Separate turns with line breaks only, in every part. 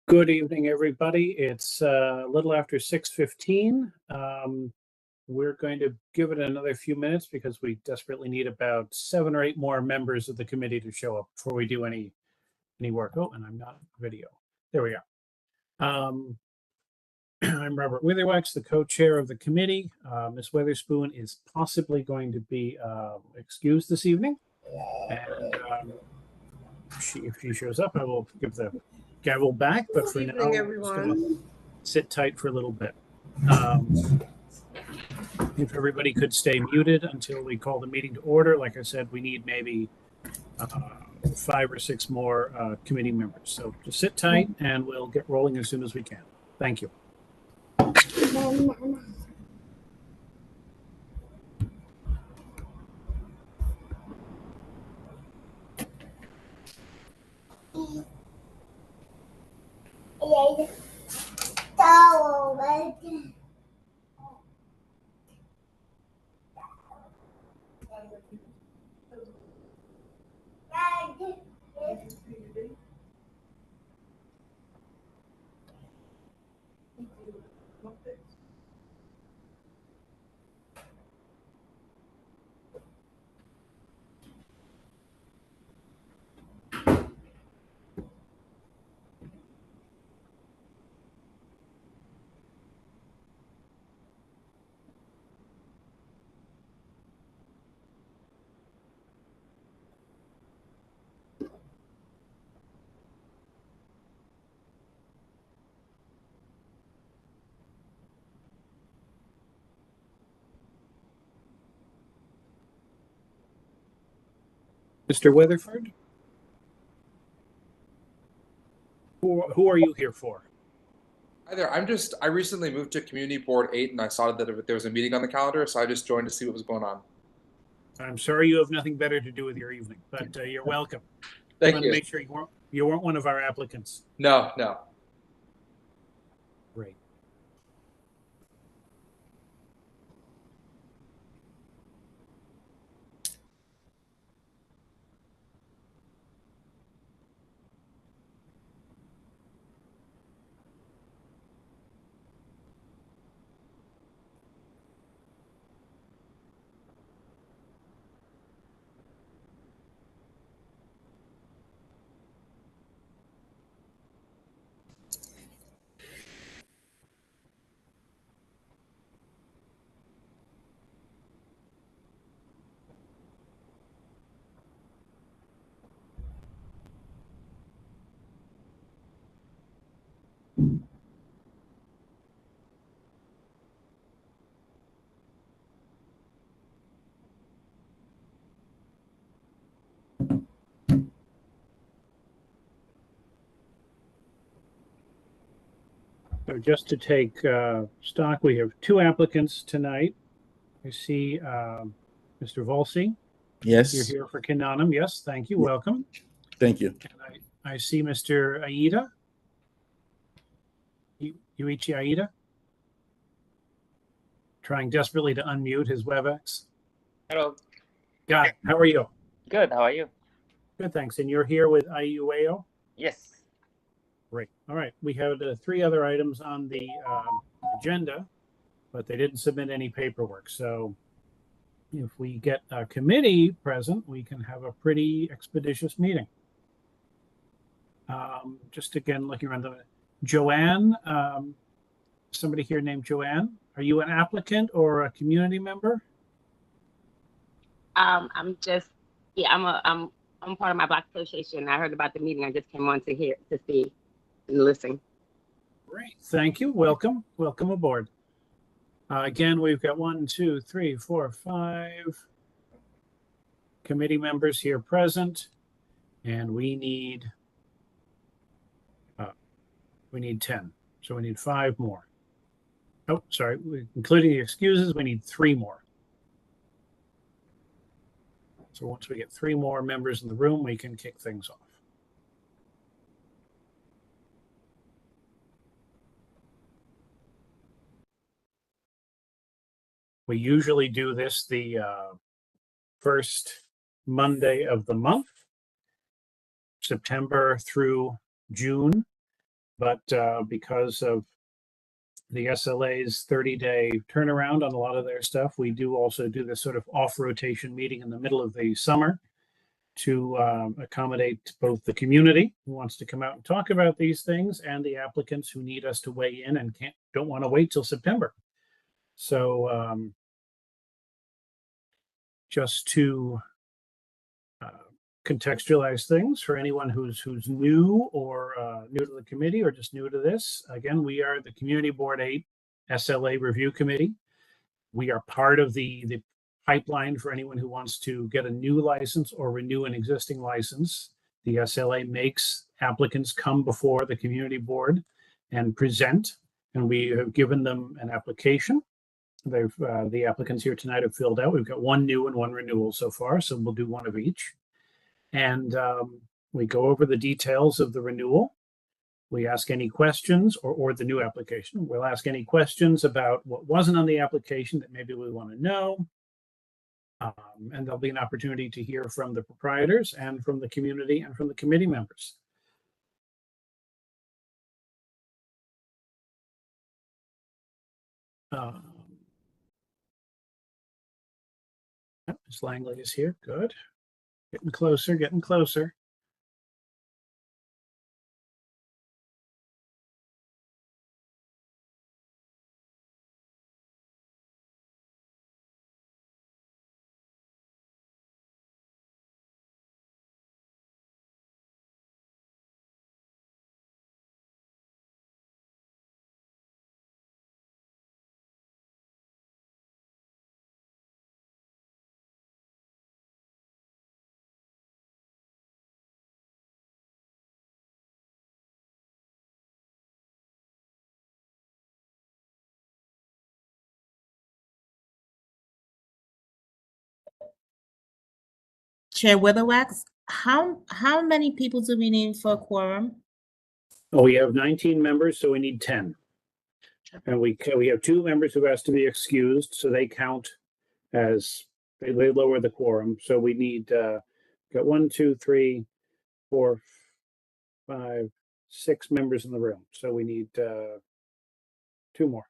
Good evening, everybody. It's a little after 6:15. We're going to give it another few minutes because we desperately need about 7 or 8 more members of the committee to show up before we do any work. Oh, and I'm not on video. There we are. I'm Robert Witherwax, the co-chair of the committee. Ms. Weatherspoon is possibly going to be excused this evening. And if she shows up, I will give the gavel back, but for now, we're just going to sit tight for a little bit. If everybody could stay muted until we call the meeting to order. Like I said, we need maybe 5 or 6 more committee members. So just sit tight and we'll get rolling as soon as we can. Thank you. Mr. Weatherford? Who are you here for?
Hi there. I recently moved to Community Board 8 and I saw that there was a meeting on the calendar, so I just joined to see what was going on.
I'm sorry you have nothing better to do with your evening, but you're welcome.
Thank
I want
you.
to make sure you weren't one of our applicants.
No.
Great. So just to take stock, we have 2 applicants tonight. I see Mr. Volsi.
Yes.
You're here for Kinanum. Yes, thank you. Welcome.
Thank you.
And I see Mr. Aida. Yuichi Aida. Trying desperately to unmute his WebEx.
Hello.
Got it. How are you?
Good. How are you?
Good, thanks. And you're here with IUAO?
Yes.
Great. All right. We have 3 other items on the agenda, but they didn't submit any paperwork. So if we get a committee present, we can have a pretty expeditious meeting. Just again, looking around Joanne, somebody here named Joanne. Are you an applicant or a community member?
I'm part of my Black Association. I heard about the meeting. I just came on to see and listen.
Great. Thank you. Welcome. Welcome aboard. Again, we've got 1, 2, 3, 4, 5 committee members here present, and we need 10. So we need 5 more. Oh, sorry. Including the excuses, we need 3 more. So once we get 3 more members in the room, we can kick things off. We usually do this the first Monday of the month, September through June. But because of the SLA's 30-day turnaround on a lot of their stuff, we do also do this sort of off-rotation meeting in the middle of the summer to accommodate both the community who wants to come out and talk about these things and the applicants who need us to weigh in and don't want to wait till September. So just to contextualize things for anyone who's new or new to the committee or just new to this, again, we are the Community Board 8 SLA Review Committee. We are part of the pipeline for anyone who wants to get a new license or renew an existing license. The SLA makes applicants come before the community board and present, and we have given them an application. The applicants here tonight have filled out. We've got one new and one renewal so far, so we'll do one of each. And we go over the details of the renewal. We ask any questions, or the new application. We'll ask any questions about what wasn't on the application that maybe we want to know. And there'll be an opportunity to hear from the proprietors and from the community and from the committee members. Ms. Langley is here. Good. Getting closer, getting closer.
Chair Weatherwax, how many people do we need for a quorum?
Oh, we have 19 members, so we need 10. And we have 2 members who has to be excused, so they count as they lower the quorum. So we need got 1, 2, 3, 4, 5, 6 members in the room. So we need 2 more.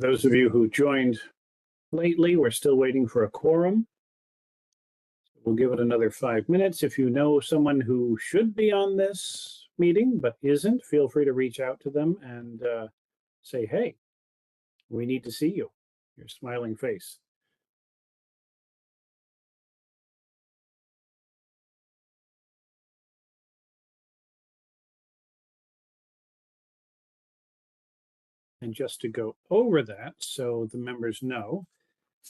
Those of you who joined lately, we're still waiting for a quorum. We'll give it another 5 minutes. If you know someone who should be on this meeting but isn't, feel free to reach out to them and say, hey, we need to see you. Your smiling face. And just to go over that, so the members know,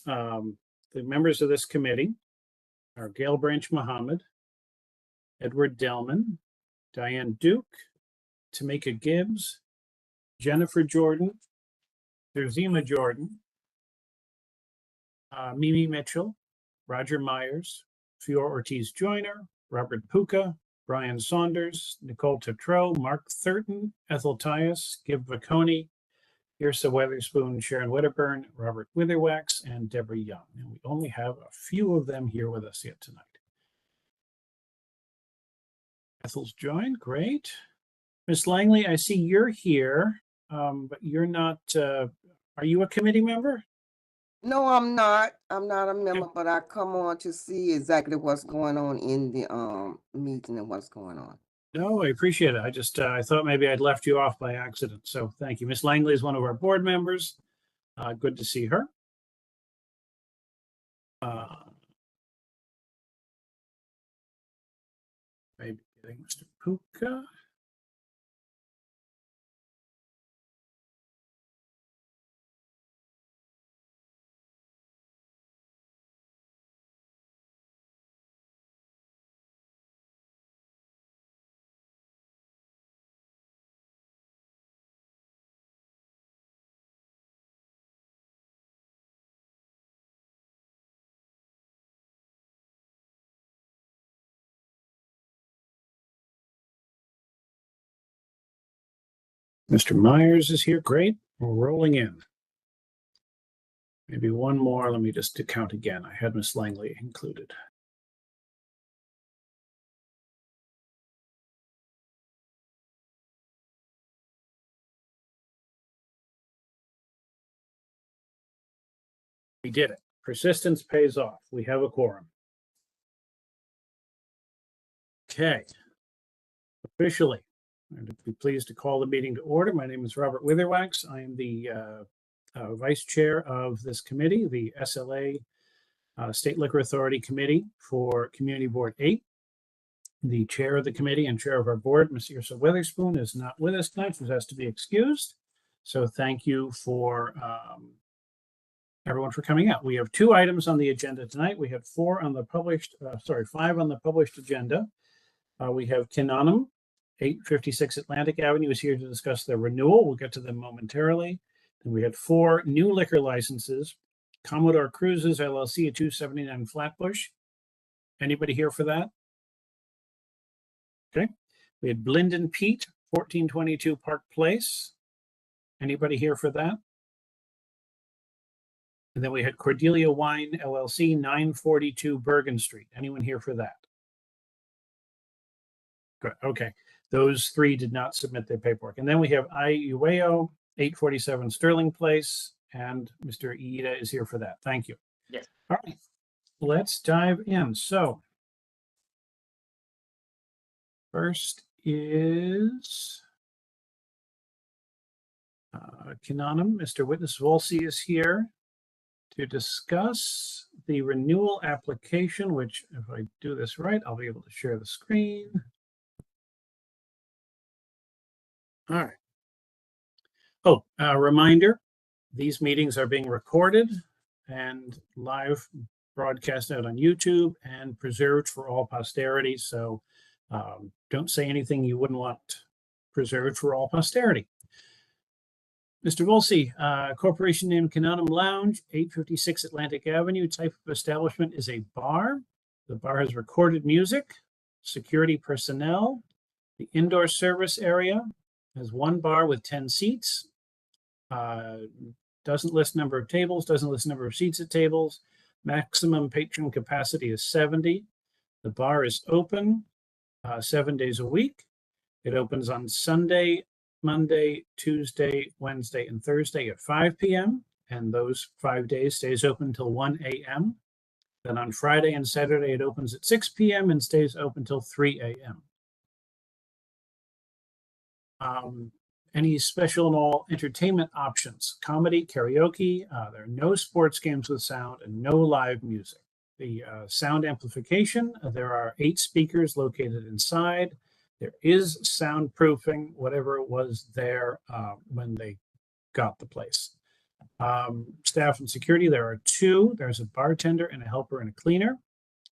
the members of this committee are Gail Branch Muhammad, Edward Delman, Diane Duke, Tamika Gibbs, Jennifer Jordan, Therzima Jordan, Mimi Mitchell, Roger Myers, Fior Ortiz Joyner, Robert Puca, Brian Saunders, Nicole Tetreault, Mark Thurton, Ethel Tyus, Gib Vaconi, Yrsa Weatherspoon, Sharon Wedderburn, Robert Witherwax, and Deborah Young. And we only have a few of them here with us yet tonight. Ethel's joined, great. Miss Langley, I see you're here, but you're not, are you a committee member?
No, I'm not. I'm not a member, but I come on to see exactly what's going on in the meeting and what's going on.
No, I appreciate it. I just, I thought maybe I'd left you off by accident. So thank you. Miss Langley is one of our board members. Good to see her. Maybe getting Mr. Puka. Mr. Myers is here. Great. We're rolling in. Maybe one more. Let me just count again. I had Miss Langley included. We did it. Persistence pays off. We have a quorum. Okay. Officially, I'd be pleased to call the meeting to order. My name is Robert Witherwax. I am the vice chair of this committee, the SLA State Liquor Authority Committee for Community Board 8. The chair of the committee and chair of our board, Ms. Yrsa Weatherspoon, is not with us tonight. She has to be excused. So thank you for everyone for coming out. We have 2 items on the agenda tonight. We have 5 on the published agenda. We have Kinanum, 856 Atlantic Avenue is here to discuss their renewal. We'll get to them momentarily. And we had 4 new liquor licenses. Commodore Cruises LLC at 279 Flatbush. Anybody here for that? Okay. We had Blinden Pete, 1422 Park Place. Anybody here for that? And then we had Cordelia Wine LLC, 942 Bergen Street. Anyone here for that? Good. Okay. Those 3 did not submit their paperwork. And then we have IUAO, 847 Sterling Place, and Mr. Iida is here for that. Thank you.
Yes.
All right. Let's dive in. So first is Kinanum. Mr. Witness Volsi is here to discuss the renewal application, which if I do this right, I'll be able to share the screen. All right. Oh, a reminder, these meetings are being recorded and live broadcast out on YouTube and preserved for all posterity. So don't say anything you wouldn't want preserved for all posterity. Mr. Volsi, corporation name Kinanum Lounge, 856 Atlantic Avenue. Type of establishment is a bar. The bar has recorded music, security personnel. The indoor service area has 1 bar with 10 seats. Doesn't list number of tables, doesn't list number of seats at tables. Maximum patron capacity is 70. The bar is open 7 days a week. It opens on Sunday Monday, Tuesday, Wednesday, and Thursday at 5 p.m. And those 5 days stays open until 1 a.m. Then on Friday and Saturday, it opens at 6 p.m. and stays open till 3 a.m. Any special and all entertainment options, comedy, karaoke. There are no sports games with sound and no live music. The sound amplification, there are 8 speakers located inside. There is soundproofing, whatever it was there when they got the place. Staff and security, there are 2. There's a bartender and a helper and a cleaner.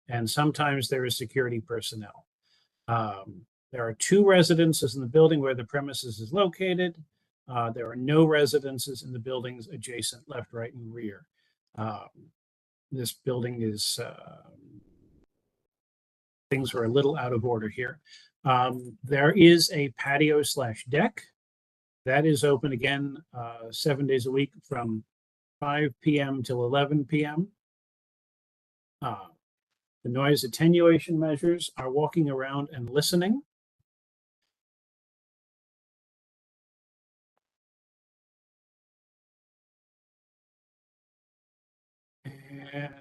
And sometimes there is security personnel. There are 2 residences in the building where the premises is located. There are no residences in the buildings adjacent, left, right, and rear. This building is, things are a little out of order here. There is a patio/deck that is open again 7 days a week from 5 p.m. till 11 p.m. The noise attenuation measures are walking around and listening. And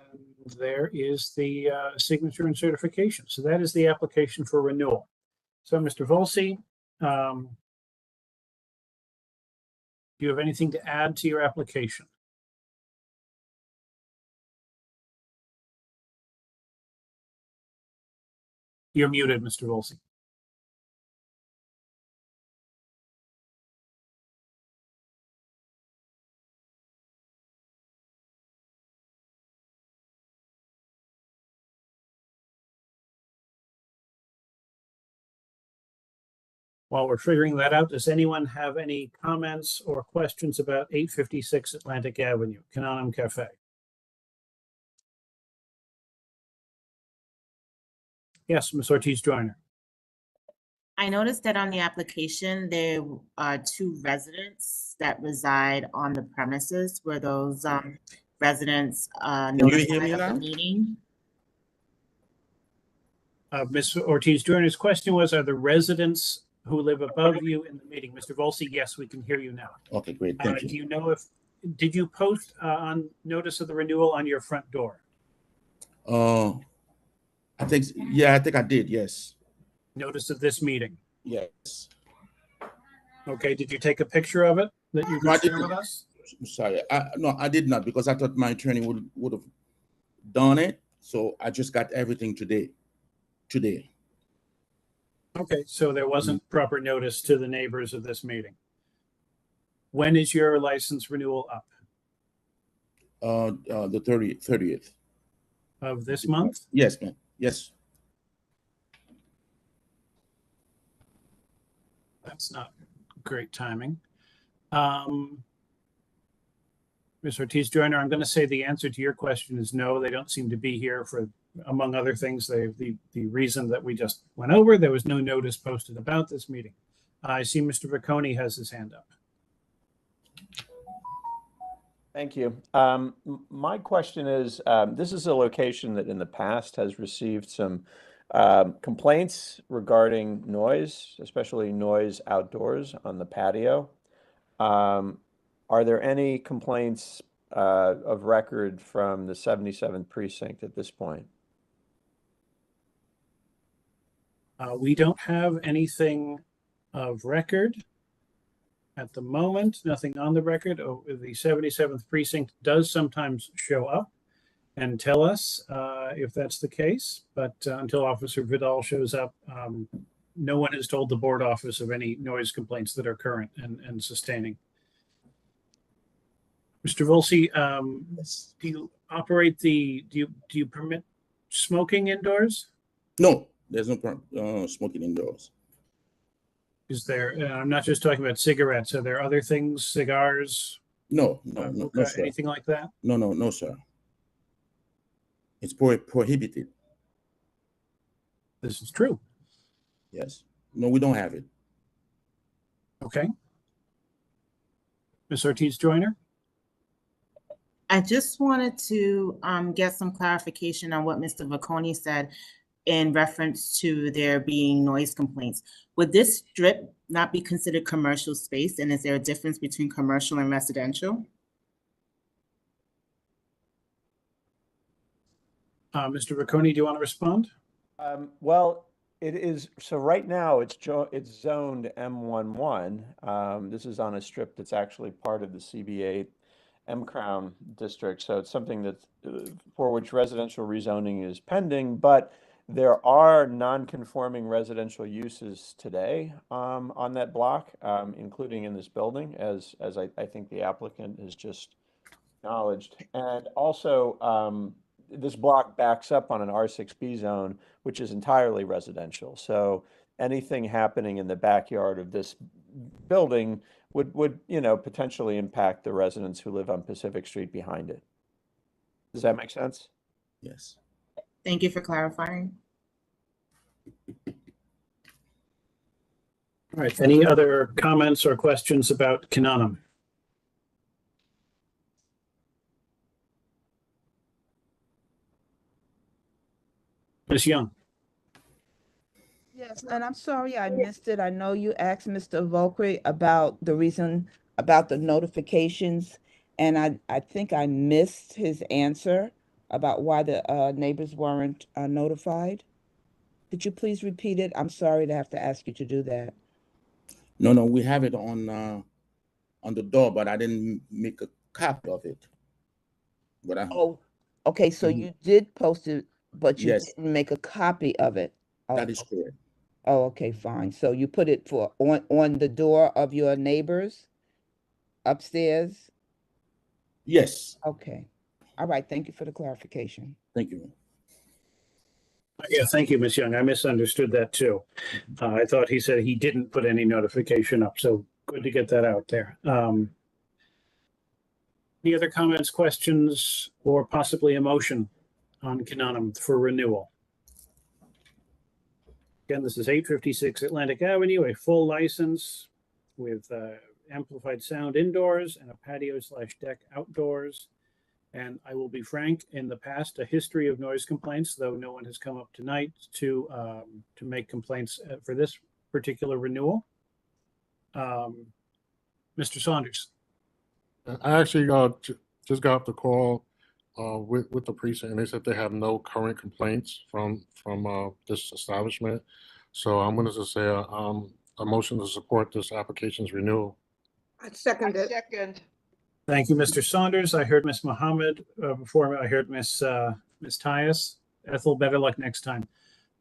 there is the signature and certification. So that is the application for renewal. So Mr. Volsi, do you have anything to add to your application? You're muted, Mr. Volsi. While we're figuring that out, does anyone have any comments or questions about 856 Atlantic Avenue, Cananum Cafe? Yes, Ms. Ortiz-Joyner.
I noticed that on the application, there are 2 residents that reside on the premises. Were those residents
you hear me
notified of
now?
the meeting?
Ms. Ortiz-Joyner's question was, are the residents who live above you in the meeting? Mr. Volsi, yes, we can hear you now.
Okay, great. Thank you.
Do you know did you post on notice of the renewal on your front door?
I think I did. Yes.
Notice of this meeting.
Yes.
Okay, did you take a picture of it that you
No, I
can share
didn't.
with us?
Sorry. No, I did not, because I thought my attorney would have done it. So I just got everything today.
Okay, so there wasn't proper notice to the neighbors of this meeting. When is your license renewal up?
The 30th.
Of this month?
Yes, ma'am. Yes.
That's not great timing. Ms. Ortiz-Joyner, I'm going to say the answer to your question is no. They don't seem to be here for, among other things, the reason that we just went over. There was no notice posted about this meeting. I see Mr. Vacconi has his hand up.
Thank you. My question is, this is a location that in the past has received some complaints regarding noise, especially noise outdoors on the patio. Are there any complaints of record from the 77th precinct at this point?
We don't have anything of record at the moment, nothing on the record. Oh, the 77th precinct does sometimes show up and tell us if that's the case, but until Officer Vidal shows up, no one has told the board office of any noise complaints that are current and sustaining. Mr. Volsi, do you operate do you permit smoking indoors?
No, there's no smoking indoors.
Is there, I'm not just talking about cigarettes, are there other things, cigars?
No,
Hookah,
sir.
anything like that?
No, sir. It's prohibited.
This is true.
Yes. No, we don't have it.
Okay. Ms. Ortiz-Joyner?
I just wanted to get some clarification on what Mr. Vacconi said. in reference to there being noise complaints. Would this strip not be considered commercial space? And is there a difference between commercial and residential?
Mr. Ricconi, do you want to respond?
Well, it is, so right now it's zoned M11. This is on a strip that's actually part of the CB8 M Crown district. So it's something that for which residential rezoning is pending, but there are non-conforming residential uses today on that block, including in this building, as I think the applicant has just acknowledged. And also, this block backs up on an R6B zone, which is entirely residential. So anything happening in the backyard of this building would potentially impact the residents who live on Pacific Street behind it. Does that make sense?
Yes.
Thank you for clarifying.
All right, any other comments or questions about Cananum? Ms. Young?
Yes, and I'm sorry I missed it. I know you asked Mr. Volkri about the reason about the notifications, and I think I missed his answer about why the neighbors weren't notified. Could you please repeat it? I'm sorry to have to ask you to do that.
No, we have it on the door, but I didn't make a copy of it. But
Oh, okay, so you did post it, but you
Yes.
didn't make a copy of it.
that is correct.
Oh, okay, fine. So you put it on the door of your neighbors upstairs?
Yes.
Okay. All right, thank you for the clarification.
Thank you.
Yeah, thank you, Ms. Young. I misunderstood that too. I thought he said he didn't put any notification up, so good to get that out there. Any other comments, questions, or possibly a motion on Cananum for renewal? Again, this is 856 Atlantic Avenue, a full license with amplified sound indoors and a patio/deck outdoors. And I will be frank, in the past, a history of noise complaints, though no one has come up tonight to make complaints for this particular renewal. Mr. Saunders.
I actually just got off the call with the precinct, and they said they have no current complaints from this establishment. So I'm going to just say a motion to support this application's renewal.
I second it.
Thank you, Mr. Saunders. I heard Ms. Mohammed before. I heard Ms. Tyus. Ethel, better luck next time.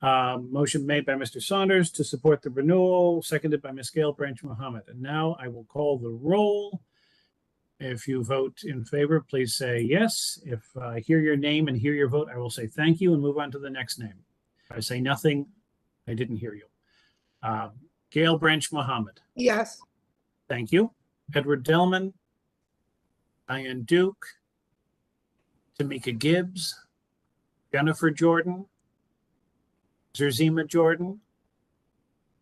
Motion made by Mr. Saunders to support the renewal, seconded by Ms. Gail Branch Mohammed. And now I will call the roll. If you vote in favor, please say yes. If I hear your name and hear your vote, I will say thank you and move on to the next name. If I say nothing, I didn't hear you. Gail Branch Mohammed.
Yes.
Thank you. Edward Delman. Diane Duke. Tamika Gibbs. Jennifer Jordan. Zerzima Jordan.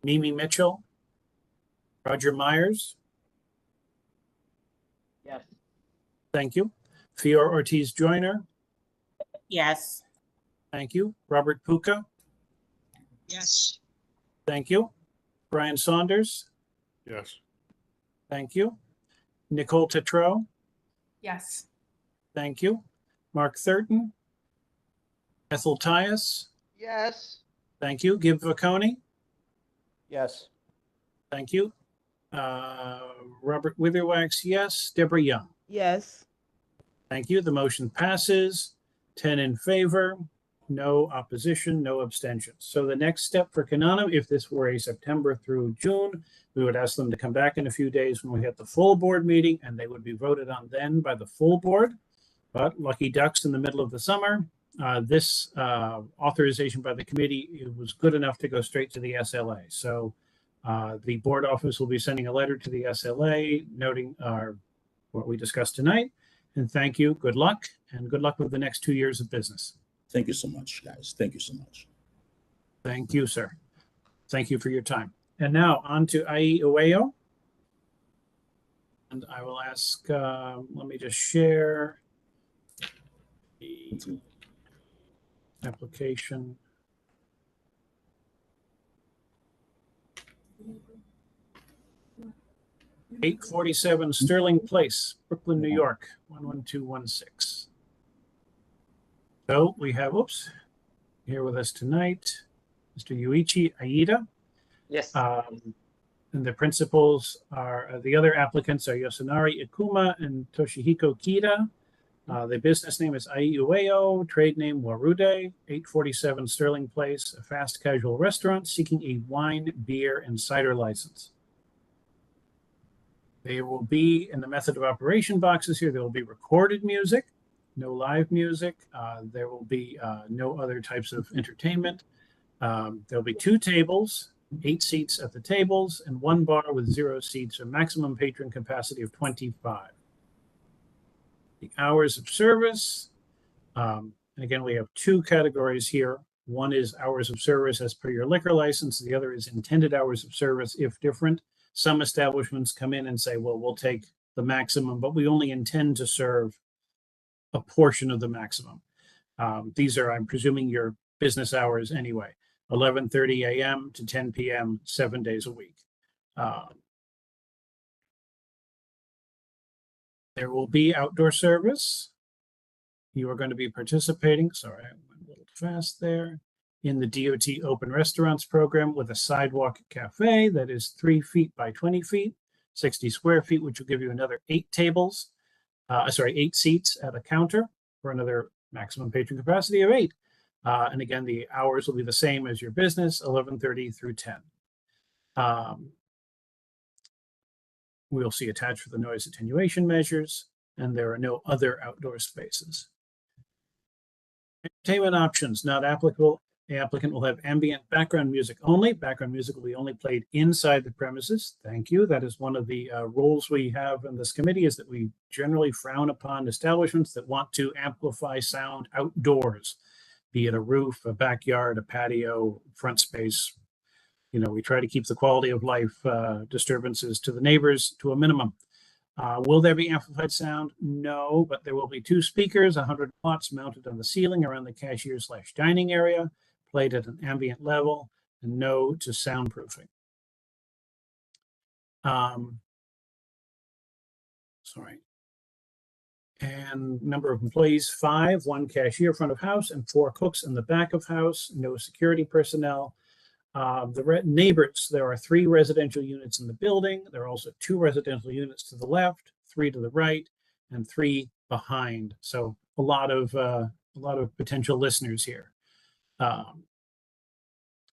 Mimi Mitchell. Roger Myers.
Yes.
Thank you. Fior Ortiz Joyner.
Yes.
Thank you. Robert Puka.
Yes.
Thank you. Brian Saunders.
Yes.
Thank you. Nicole Tetreault.
Yes.
Thank you. Mark Thurton. Ethel Tyus.
Yes.
Thank you. Gib Vacconi.
Yes.
Thank you. Robert Witherwax, yes. Deborah Young.
Yes.
Thank you. The motion passes. 10 in favor, no opposition, no abstentions. So the next step for Cananum, if this were a September through June, we would ask them to come back in a few days when we had the full board meeting, and they would be voted on then by the full board. But lucky ducks in the middle of the summer, this authorization by the committee, it was good enough to go straight to the SLA. So the board office will be sending a letter to the SLA noting what we discussed tonight. And thank you. Good luck, and good luck with the next 2 years of business.
Thank you so much, guys. Thank you so much.
Thank you, sir. Thank you for your time. And now on to Ai Ueo. And I will ask, let me just share the application. 847 Sterling Place, Brooklyn, New York, 11216. So we have, oops, here with us tonight, Mr. Yuichi Aida.
Yes.
And the principals are, the other applicants are Yosunari Ikuma and Toshihiko Kida. The business name is Ai Ueo, trade name Warude, 847 Sterling Place, a fast casual restaurant seeking a wine, beer, and cider license. There will be, in the method of operation boxes here, there will be recorded music, no live music. There will be no other types of entertainment. There'll be 2 tables, 8 seats at the tables, and 1 bar with 0 seats, a maximum patron capacity of 25. The hours of service, and again, we have 2 categories here. One is hours of service as per your liquor license. The other is intended hours of service if different. Some establishments come in and say, well, we'll take the maximum, but we only intend to serve a portion of the maximum. These are, I'm presuming, your business hours anyway, 11:30 a.m. to 10 p.m., 7 days a week. There will be outdoor service. You are going to be participating, sorry, I went a little fast there, in the DOT Open Restaurants program with a sidewalk cafe that is 3 feet by 20 feet, 60 square feet, which will give you another 8 tables, 8 seats at a counter for another maximum patron capacity of 8. And again, the hours will be the same as your business, 11:30 through 10. We'll see attached for the noise attenuation measures, and there are no other outdoor spaces. Entertainment options not applicable. The applicant will have ambient background music only. Background music will be only played inside the premises. Thank you. That is one of the rules we have in this committee, is that we generally frown upon establishments that want to amplify sound outdoors, be it a roof, a backyard, a patio, front space. You know, we try to keep the quality of life disturbances to the neighbors to a minimum. Will there be amplified sound? No, but there will be 2 speakers, 100 watts, mounted on the ceiling around the cashier/dining area, played at an ambient level, and no to soundproofing. Sorry. And number of employees, 5, 1 cashier front of house and 4 cooks in the back of house, no security personnel. The neighbors, there are 3 residential units in the building. There are also 2 residential units to the left, 3 to the right, and 3 behind. So a lot of potential listeners here. And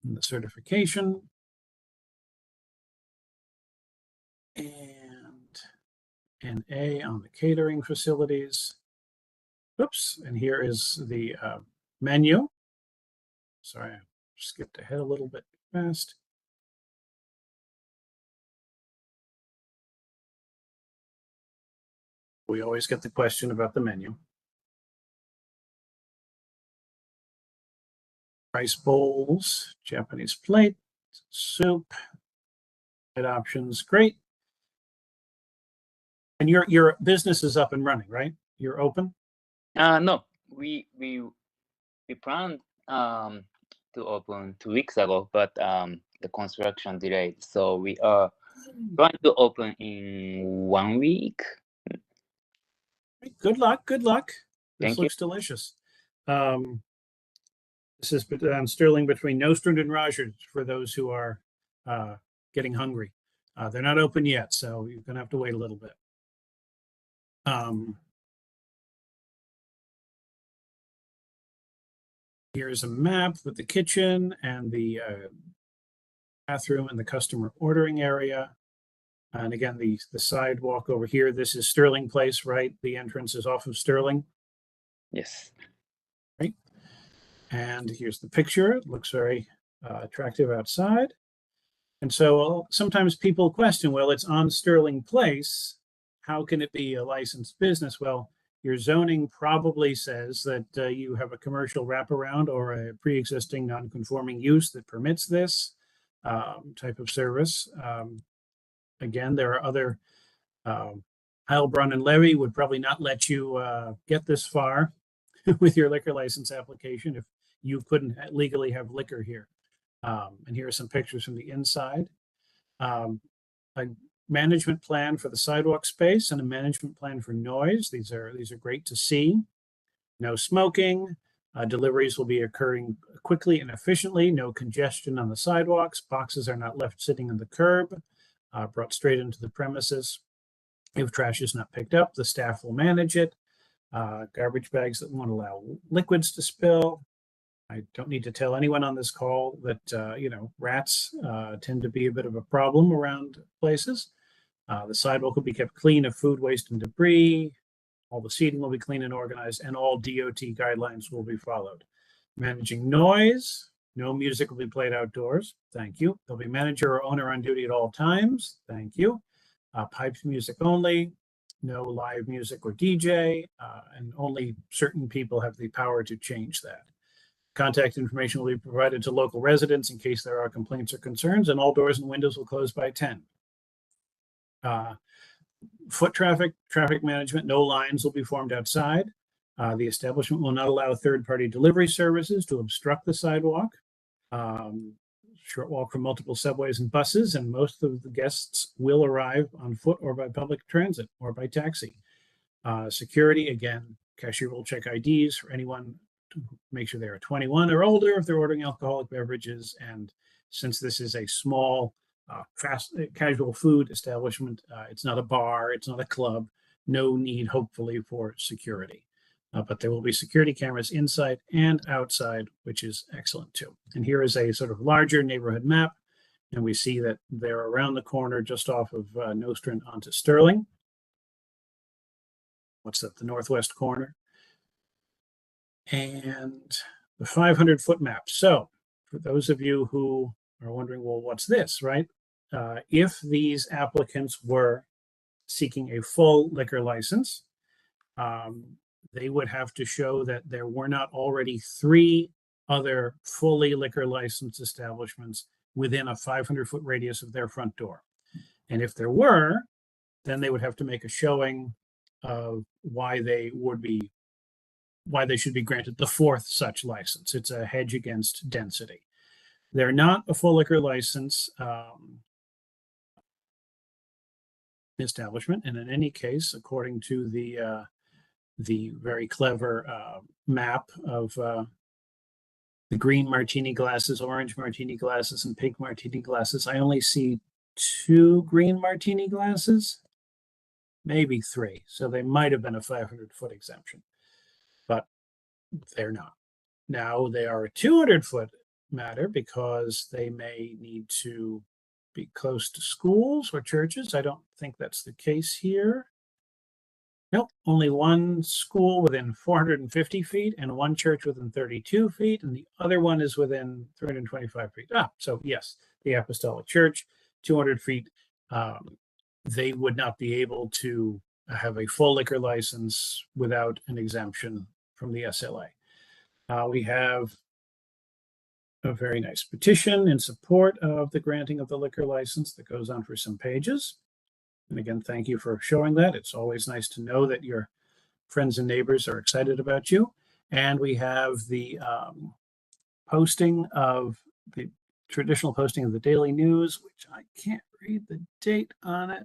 the certification. And an A on the catering facilities. Oops, and here is the menu. Sorry, I skipped ahead a little bit fast. We always get the question about the menu. Rice bowls, Japanese plate, soup, side options, great. And your business is up and running, right? You're open?
No, we planned to open 2 weeks ago, but the construction delayed. So we are going to open in 1 week.
Good luck. Good luck. This
Thank you.
looks delicious. This is Sterling between Nostrand and Rogers for those who are getting hungry. They're not open yet, so you're going to have to wait a little bit. Here's a map with the kitchen and the bathroom and the customer ordering area. And again, the sidewalk over here, this is Sterling Place, right? The entrance is off of Sterling.
Yes.
Right. And here's the picture. It looks very attractive outside. And so sometimes people question, well, it's on Sterling Place. How can it be a licensed business? Well, your zoning probably says that you have a commercial wraparound or a pre-existing non-conforming use that permits this type of service. Again, there are other, Heilbronn and Levy would probably not let you get this far with your liquor license application if you couldn't legally have liquor here. And here are some pictures from the inside. management plan for the sidewalk space and a management plan for noise. These are great to see. No smoking. Deliveries will be occurring quickly and efficiently. No congestion on the sidewalks. Boxes are not left sitting on the curb, brought straight into the premises. If trash is not picked up, the staff will manage it. Garbage bags that won't allow liquids to spill. I don't need to tell anyone on this call that, rats tend to be a bit of a problem around places. The sidewalk will be kept clean of food waste and debris. All the seating will be clean and organized, and all DOT guidelines will be followed. Managing noise, no music will be played outdoors. Thank you. There'll be manager or owner on duty at all times. Thank you. Pipes music only, no live music or DJ, and only certain people have the power to change that. Contact information will be provided to local residents in case there are complaints or concerns, and all doors and windows will close by 10. Foot traffic management, no lines will be formed outside. The establishment will not allow third-party delivery services to obstruct the sidewalk. Short walk from multiple subways and buses, and most of the guests will arrive on foot or by public transit or by taxi. Security, again, cashier will check IDs for anyone to make sure they are 21 or older if they're ordering alcoholic beverages. And since this is a small, fast casual food establishment, it's not a bar, it's not a club, no need, hopefully, for security. But there will be security cameras inside and outside, which is excellent too. And here is a sort of larger neighborhood map. And we see that they're around the corner just off of Nostrand onto Sterling. What's that, the northwest corner? And the 500-foot map. So for those of you who are wondering, well, what's this, right? If these applicants were seeking a full liquor license, they would have to show that there were not already 3 other fully liquor licensed establishments within a 500-foot radius of their front door. And if there were, then they would have to make a showing of why they should be granted the 4th such license. It's a hedge against density. They're not a full liquor license establishment, and in any case, according to the very clever map of the green martini glasses, orange martini glasses, and pink martini glasses, I only see 2 green martini glasses, maybe 3. So they might have been a 500-foot exemption, but they're not. Now they are a 200-foot matter because they may need to be close to schools or churches. I don't think that's the case here. Nope, only one school within 450 feet and one church within 32 feet, and the other one is within 325 feet. So yes, the Apostolic Church, 200 feet. They would not be able to have a full liquor license without an exemption from the SLA. We have a very nice petition in support of the granting of the liquor license that goes on for some pages. And again, thank you for showing that. It's always nice to know that your friends and neighbors are excited about you. And we have the posting of the traditional posting of the daily news, which I can't read the date on it.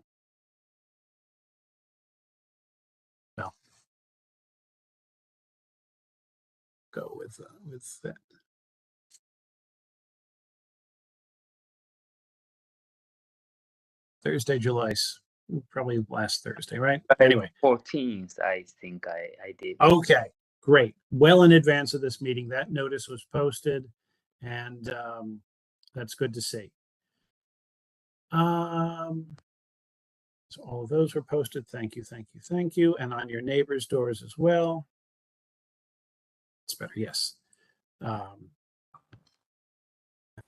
Well, go with that. Thursday, probably last Thursday, right? Anyway.
14th, I think I did.
Okay, great. Well in advance of this meeting, that notice was posted, and that's good to see. So all of those were posted. Thank you, thank you, thank you. And on your neighbors' doors as well. It's better, yes.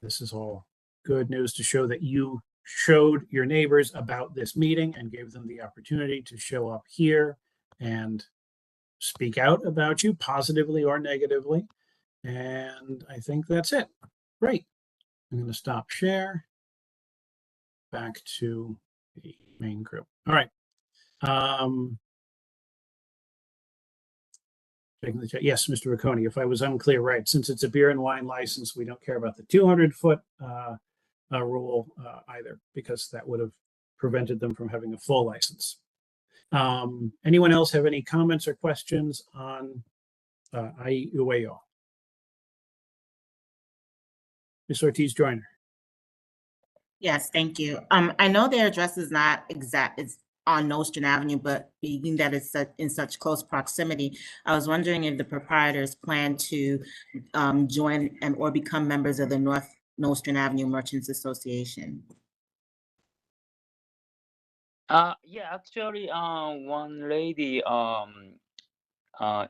This is all good news to show that you showed your neighbors about this meeting and gave them the opportunity to show up here and speak out about you positively or negatively. And I think that's it. Great. I'm going to stop share. Back to the main group. All right. Checking the chat. Yes, Mr. Riccone, if I was unclear, right, since it's a beer and wine license, we don't care about the 200-foot rule either, because that would have prevented them from having a full license. Anyone else have any comments or questions on IUAO? Ms. Ortiz-Joyner.
Yes, thank you. I know their address is not exact, it's on Nostrand Avenue, but being that it's in such close proximity, I was wondering if the proprietors plan to join and or become members of the North Nostrand Avenue Merchants Association.
Yeah, actually, one lady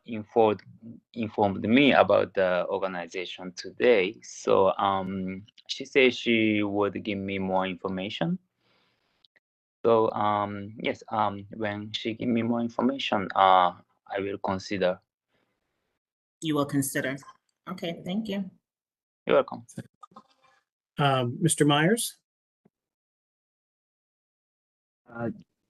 informed me about the organization today. So she said she would give me more information. So yes, when she give me more information, I will consider.
You will consider. Okay, thank you.
You're welcome.
Mr. Myers?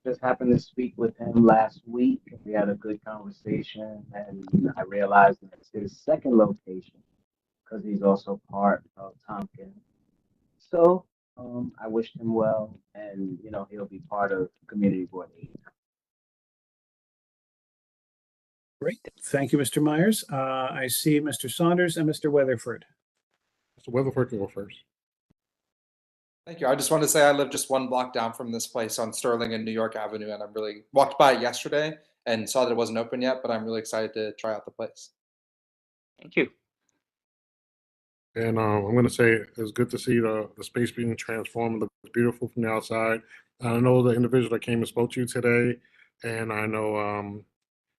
Just happened to speak with him last week. We had a good conversation, and I realized that it's his second location because he's also part of Tompkins. So I wished him well, and he'll be part of Community Board 8.
Great. Thank you, Mr. Myers. I see Mr. Saunders and Mr. Weatherford.
Mr. Weatherford can go first.
Thank you. I just want to say I live just 1 block down from this place on Sterling and New York Avenue, and I'm really walked by it yesterday and saw that it wasn't open yet, but I'm really excited to try out the place.
Thank you.
And I'm going to say it's good to see the space being transformed. It looks beautiful from the outside. I know the individual that came and spoke to you today, and I know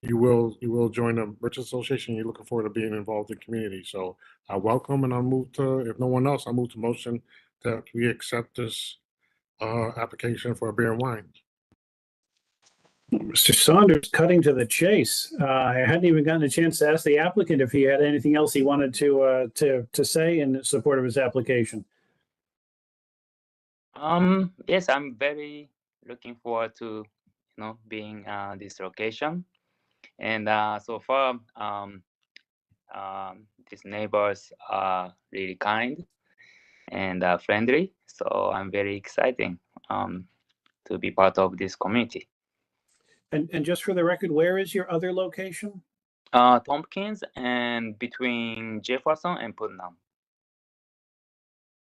you will join the Merchants Association. You're looking forward to being involved in the community. So I welcome, and I'll move to, if no one else, I'll move to motion that we accept this application for a beer and wine.
Mr. Saunders cutting to the chase. I hadn't even gotten a chance to ask the applicant if he had anything else he wanted to say in support of his application.
Yes, I'm very looking forward to being this location, and so far these neighbors are really kind and friendly. So I'm very excited to be part of this community.
And just for the record, where is your other location?
Tompkins and between Jefferson and Putnam.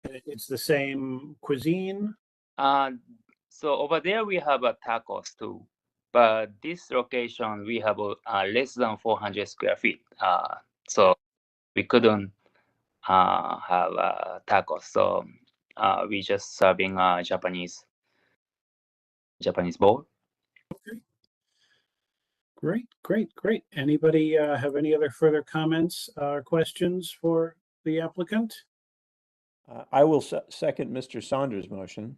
It's the same cuisine?
So over there we have a tacos too, but this location we have less than 400 square feet. So we couldn't have tacos. So we just serving Japanese bowl.
Okay. Great. Anybody have any other further comments or questions for the applicant?
I will second Mr. Saunders' motion.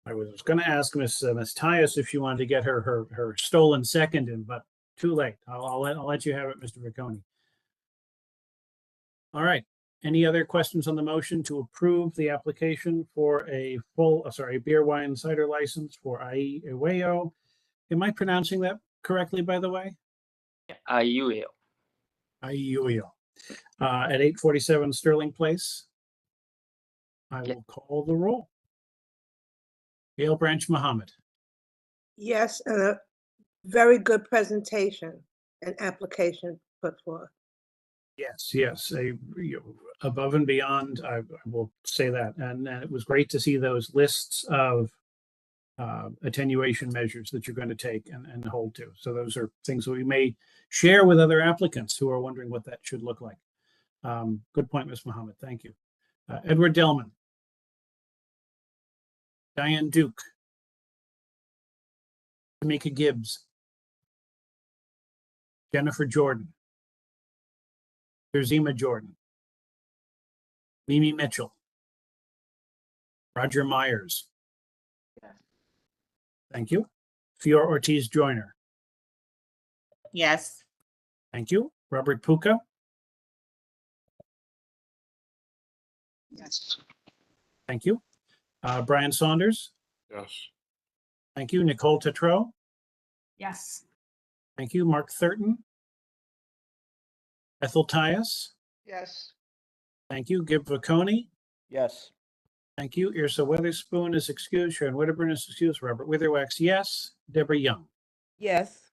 I was going to ask Ms. Tyus if she wanted to get her stolen second in, but too late. I'll let you have it, Mr. Vicconi. All right. Any other questions on the motion to approve the application for a beer, wine, cider license for IUAO? Am I pronouncing that correctly, by the way?
IUAO.
IUAO. At 847 Sterling Place. I will call the roll. Gail Branch Muhammad.
Yes, and a very good presentation and application put forth.
Yes, above and beyond, I will say that. And it was great to see those lists of attenuation measures that you're going to take and hold to. So those are things that we may share with other applicants who are wondering what that should look like. Good point, Ms. Muhammad. Thank you. Edward Delman. Diane Duke. Tamika Gibbs. Jennifer Jordan. Zima Jordan. Mimi Mitchell. Roger Myers.
Yes.
Thank you. Fior Ortiz Joyner.
Yes.
Thank you. Robert Puka.
Yes.
Thank you. Brian Saunders.
Yes.
Thank you. Nicole Tetreault.
Yes.
Thank you. Mark Thurton. Ethel Tyus.
Yes.
Thank you. Gib Vicconi.
Yes.
Thank you. Yrsa Weatherspoon is excused. Sharon Wedderburn is excused. Robert Witherwax, yes. Deborah Young.
Yes.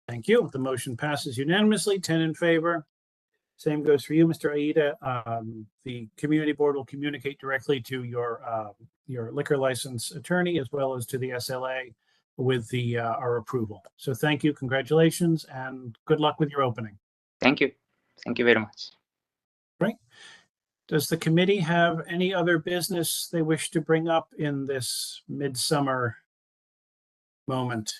Thank you. The motion passes unanimously, 10 in favor. Same goes for you, Mr. Aida. The community board will communicate directly to your liquor license attorney as well as to the SLA with our approval. So thank you, congratulations, and good luck with your opening.
Thank you. Thank you very much.
Right. Does the committee have any other business they wish to bring up in this midsummer moment?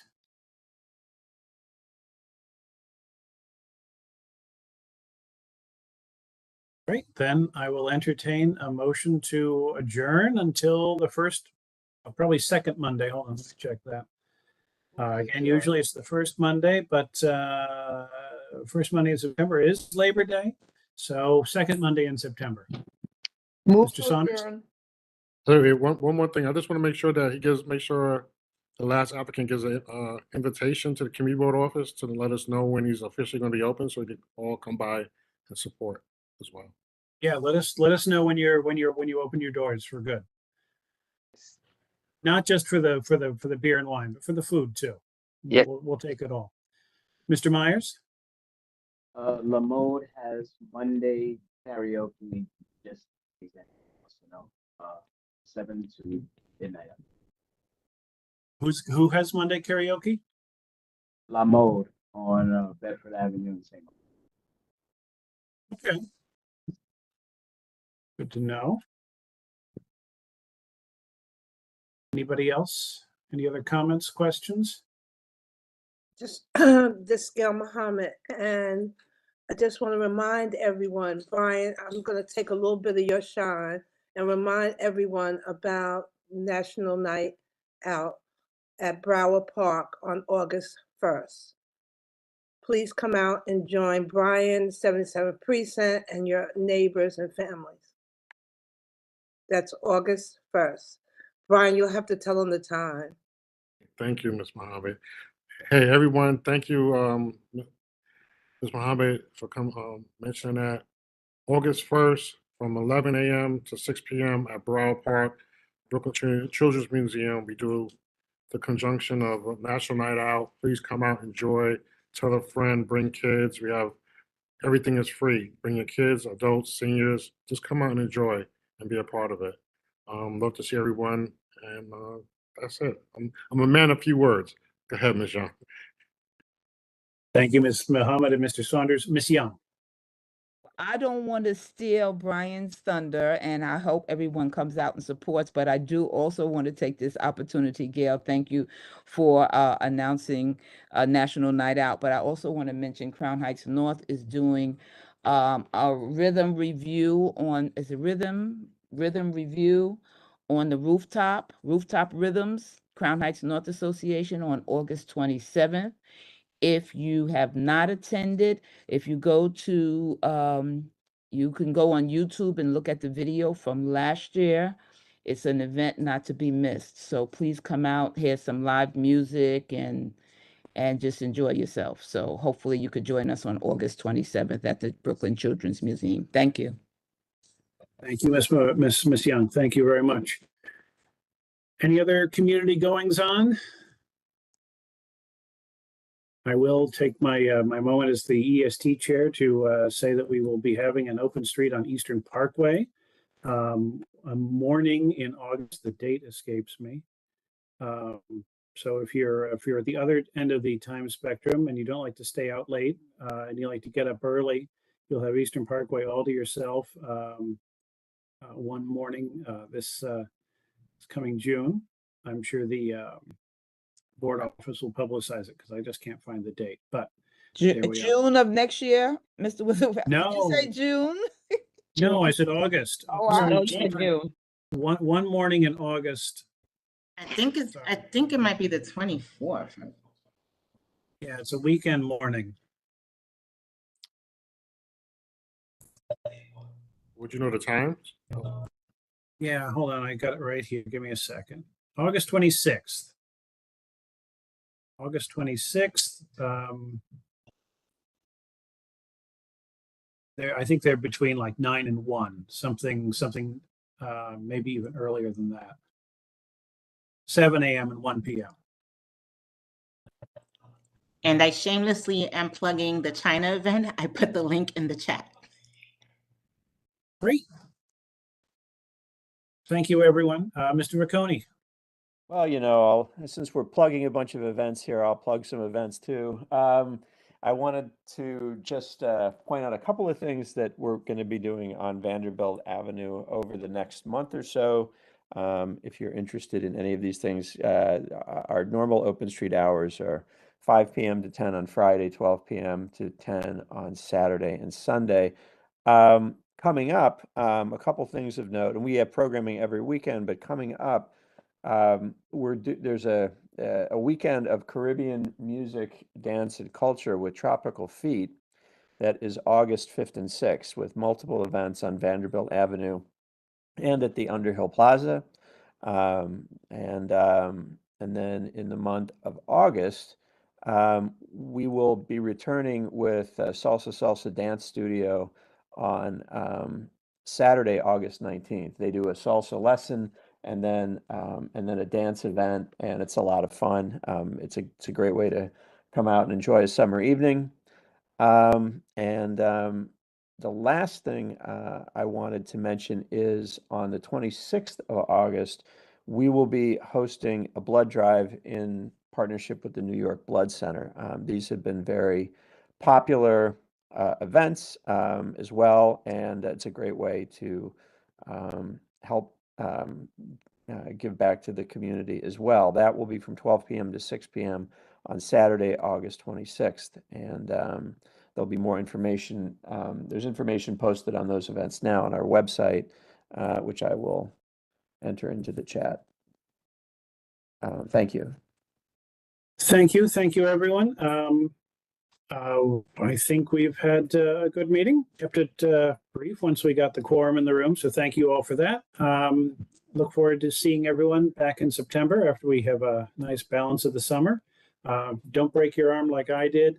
Great, then I will entertain a motion to adjourn until the first, probably second Monday. Hold on, let's check that. Again, usually it's the first Monday, but first Monday in September is Labor Day. So second Monday in September.
Move
Mr.
to
Saunders?
adjourn.
So one more thing. I just want to make sure that make sure the last applicant gives an invitation to the community board office to let us know when he's officially going to be open, so we can all come by and support as well.
Yeah, let us know when you open your doors for good. Not just for the beer and wine, but for the food too.
Yes.
We'll take it all. Mr. Myers?
Lamode has Monday karaoke, just you know, 7 to midnight.
Who has Monday karaoke?
Lamode on Bedford Avenue in St.
Okay. Good to know. Anybody else? Any other comments, questions?
Just this Gail Muhammad, and I just want to remind everyone, Brian, I'm going to take a little bit of your shine and remind everyone about National Night Out at Brower Park on August 1st. Please come out and join Brian, 77th Precinct, and your neighbors and families. That's August 1st. Brian, you'll have to tell them the time.
Thank you, Ms. Mohammed. Hey, everyone. Thank you, Ms. Mohammed, for mentioning that. August 1st from 11 a.m. to 6 p.m. at Brower Park, Brooklyn Children's Museum. We do the conjunction of a National Night Out. Please come out, enjoy, tell a friend, bring kids. We have everything is free. Bring your kids, adults, seniors. Just come out and enjoy and be a part of it. Love to see everyone, and that's it. I'm a man of few words. Go ahead, Ms. Young.
Thank you, Ms. Muhammad and Mr. Saunders. Ms. Young.
I don't want to steal Brian's thunder, and I hope everyone comes out and supports, but I do also want to take this opportunity, Gail, thank you for announcing National Night Out, but I also want to mention Crown Heights North is doing a rhythm review on, is it rhythm review on the rooftop rhythms, Crown Heights North Association on August 27th. If you have not attended, if you go to, you can go on YouTube and look at the video from last year. It's an event not to be missed. So please come out, hear some live music, and just enjoy yourself. So hopefully you could join us on August 27th at the Brooklyn Children's Museum. Thank you.
Thank you, Ms. Young. Thank you very much. Any other community goings on? I will take my my moment as the EST chair to say that we will be having an open street on Eastern Parkway, a morning in August. The date escapes me. So if you're at the other end of the time spectrum and you don't like to stay out late and you like to get up early, you'll have Eastern Parkway all to yourself one morning this coming June. I'm sure the board office will publicize it because I just can't find the date. But there we are.
June of next year, Mr. Wizard.
No.
Did you say June?
No, I said August.
Oh, I don't say June.
One morning in August.
I think it might be the 24th.
Yeah, it's a weekend morning.
Would you know the time?
Yeah, hold on. I got it right here. Give me a second. August 26th. August 26th. I think they're between like 9 and 1, something maybe even earlier than that. 7 a.m. and 1 p.m.
And I shamelessly am plugging the China event. I put the link in the chat.
Great. Thank you, everyone. Mr. Riccone.
Well, since we're plugging a bunch of events here, I'll plug some events too. I wanted to just point out a couple of things that we're going to be doing on Vanderbilt Avenue over the next month or so. If you're interested in any of these things, our normal open street hours are 5 p.m. to 10 on Friday, 12 p.m. to 10 on Saturday and Sunday. Coming up, a couple things of note, and we have programming every weekend, but coming up, there's a weekend of Caribbean music, dance, and culture with Tropical Feet that is August 5th and 6th, with multiple events on Vanderbilt Avenue and at the Underhill Plaza. And then in the month of August, we will be returning with Salsa Dance Studio on Saturday, August 19th. They do a salsa lesson and then a dance event, and it's a lot of fun. It's a great way to come out and enjoy a summer evening. The last thing I wanted to mention is on the 26th of August, we will be hosting a blood drive in partnership with the New York Blood Center. These have been very popular events as well, and it's a great way to help give back to the community as well. That will be from 12 p.m. to 6 p.m. on Saturday, August 26th. And there'll be more information. There's information posted on those events now on our website, which I will enter into the chat. Thank you.
Thank you. Thank you, everyone. I think we've had a good meeting. Kept it brief once we got the quorum in the room. So thank you all for that. Look forward to seeing everyone back in September after we have a nice balance of the summer. Don't break your arm like I did.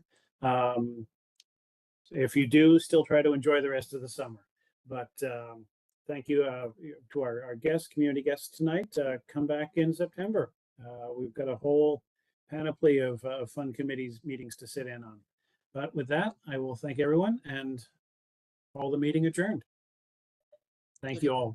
If you do, still try to enjoy the rest of the summer. But thank you to our guests, community guests tonight. Come back in September. We've got a whole panoply of fun committees meetings to sit in on. But with that, I will thank everyone and call the meeting adjourned. Thank you all.